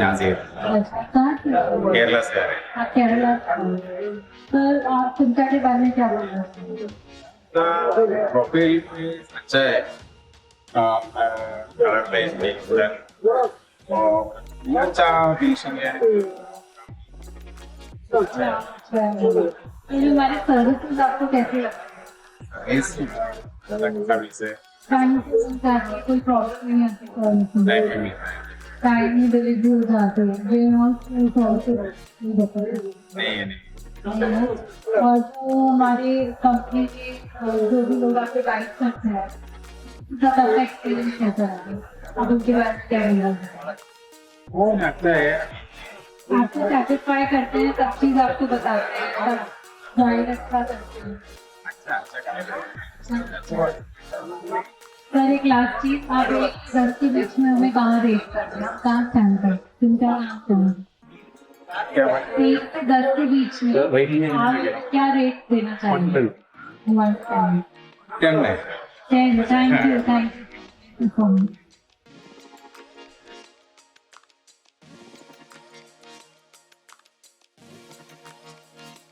यहाँ से अच्छा, कहाँ से? केरला से आ रहे हैं। आप केरला से। तो आप सिमटा के बारे में क्या बोल रहे हैं? प्रोफाइल अच्छा है, कलर बेस भी और अच्छा फिनिशिंग है। अच्छा, तो ये हमारे सर्विसेज आपको कैसे लगते सर्विस टाइम से कोई प्रॉब्लम नहीं आती सर्विस है, टाइम में डिलीवरी हो जाती है नहीं और जो हमारी कंपनी के जो भी लोग आपके गाइड करते हैं उनका सबका एक्सपीरियंस कैसा है अब उनके बारे में क्या बोलना वो लगता है आपको सेटिस्फाई करते हैं सब चीज आपको बताते हैं सब गाइड अच्छा करते हैं सर एक लास्ट चीज आप एक घर के बीच में हमें कहाँ रेट करते हैं आप कहाँ स्टैंड करते हैं एक घर के बीच में आप क्या रेट देना चाहेंगे क्या है? Thank you